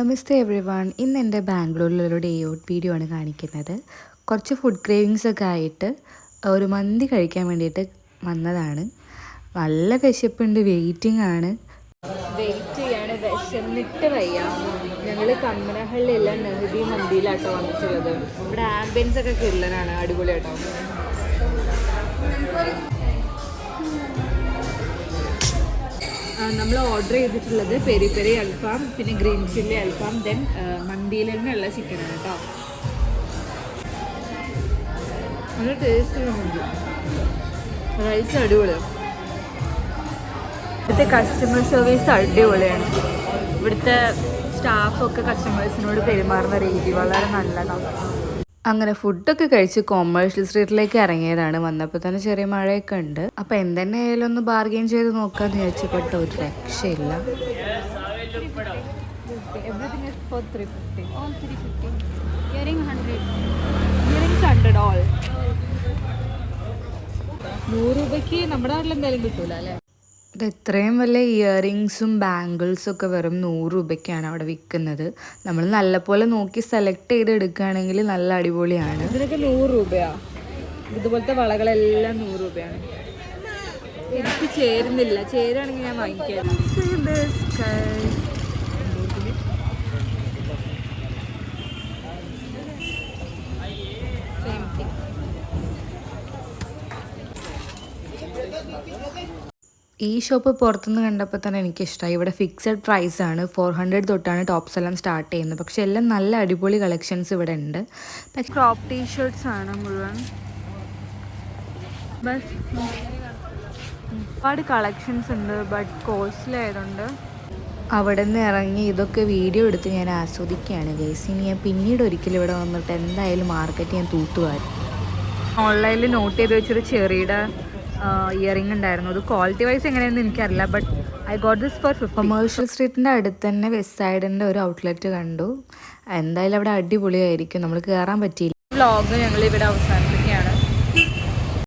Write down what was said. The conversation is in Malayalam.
നമസ്തേ എവ്രി വൺ. ഇന്ന് എൻ്റെ ബാംഗ്ലൂരിലൊരു ഡേ ഔട്ട് വീഡിയോ ആണ് കാണിക്കുന്നത്. കുറച്ച് ഫുഡ് ക്രേവിങ്സ് ഒക്കെ ആയിട്ട് ഒരു മന്തി കഴിക്കാൻ വേണ്ടിയിട്ട് വന്നതാണ്. നല്ല വിശപ്പുണ്ട്, വെയിറ്റിംഗ് ആണ്. വെയിറ്റ് ചെയ്യാണ്, വിശന്നിട്ട് വയ്യ. ഞങ്ങൾ കമ്മനഹള്ളിയില്ല, നെഹദി മന്തിയിലാട്ടോ വന്നിട്ടുള്ളത്. ഇവിടെ ആംബിയൻസ് ഒക്കെ കിള്ളനാണ്, അടിപൊളിയാട്ടോ. നമ്മൾ ഓർഡർ ചെയ്തിട്ടുള്ളത് പെരി പെരി അൽഫാം, പിന്നെ ഗ്രീൻ ചില്ലി അൽഫാം, ദെൻ മന്തിയിൽ തന്നെയുള്ള ചിക്കനാണ് കേട്ടോ. നല്ല ടേസ്റ്റുള്ള മന്തി, റൈസ് അടിപൊളിയാണ്. ഇവിടുത്തെ കസ്റ്റമർ സർവീസ് അടിപൊളിയാണ്. ഇവിടുത്തെ സ്റ്റാഫൊക്കെ കസ്റ്റമേഴ്സിനോട് പെരുമാറുന്ന രീതി വളരെ നല്ലതാണ്. അങ്ങനെ ഫുഡൊക്കെ കഴിച്ച് കൊമേഴ്ഷ്യൽ സ്ട്രീറ്റിലേക്ക് ഇറങ്ങിയതാണ്. വന്നപ്പോൾ തന്നെ ചെറിയ മഴയൊക്കെ ഉണ്ട്. അപ്പോൾ എന്തെന്നെ ആയാലും ഒന്ന് ബാർഗെയിൻ ചെയ്ത് നോക്കാമെന്ന് വിചാരിച്ചപ്പെട്ട ഒരു രക്ഷയില്ല. ₹100 നമ്മുടെ നാട്ടിൽ എന്തായാലും കിട്ടൂല അല്ലേ? ഇത് എത്രയും വലിയ ഇയറിങ്സും ബാംഗിൾസും ഒക്കെ വെറും ₹100 അവിടെ വിൽക്കുന്നത്. നമ്മൾ നല്ലപോലെ നോക്കി സെലക്ട് ചെയ്ത് എടുക്കുകയാണെങ്കിൽ നല്ല അടിപൊളിയാണ്. ഇതിനൊക്കെ ₹100. ഇതുപോലത്തെ വളകളെല്ലാം ₹100. എനിക്ക് ചേരുന്നില്ല, ചേരുകയാണെങ്കിൽ ഞാൻ വാങ്ങിക്കാം. ഈ ഷോപ്പ് പുറത്തുനിന്ന് കണ്ടപ്പോൾ തന്നെ എനിക്കിഷ്ടമായി. ഇവിടെ ഫിക്സഡ് പ്രൈസാണ്, 400 തൊട്ടാണ് ടോപ്സ് എല്ലാം സ്റ്റാർട്ട് ചെയ്യുന്നത്. പക്ഷേ എല്ലാം നല്ല അടിപൊളി കളക്ഷൻസ് ഇവിടെ ഉണ്ട്. ക്രോപ്പ് ടീഷർട്ട്സ് ആണ് മുഴുവൻ. ഒരുപാട് കളക്ഷൻസ് ഉണ്ട്, ബട്ട് കോസ്റ്റ്ലി ആയതുകൊണ്ട് അവിടെ നിന്ന് ഇറങ്ങി ഇതൊക്കെ വീഡിയോ എടുത്ത് ഞാൻ ആസ്വദിക്കുകയാണ് ഗൈസ്. ഇനി ഞാൻ പിന്നീട് ഒരിക്കലും ഇവിടെ വന്നിട്ട് എന്തായാലും മാർക്കറ്റ് ഞാൻ തൂത്തുവാരും. ഓൺലൈനിൽ നോട്ട് ചെയ്ത് വെച്ചൊരു ചെറിയുടെ ഇയറിംഗ് ഉണ്ടായിരുന്നു. അത് ക്വാളിറ്റി വൈസ് എങ്ങനെയാണെന്ന് എനിക്കറിയില്ല, but I got this for 50. Commercial സ്ട്രീറ്റിൻ്റെ അടുത്ത് തന്നെ വെസ്റ്റ് സൈഡിൻ്റെ ഒരു ഔട്ട്ലെറ്റ് കണ്ടു. എന്തായാലും അവിടെ അടിപൊളിയായിരിക്കും. നമ്മൾ കയറാൻ പറ്റിയില്ല. വ്ളോഗ് ഞങ്ങൾ ഇവിടെ അവസാനിപ്പിച്ചു.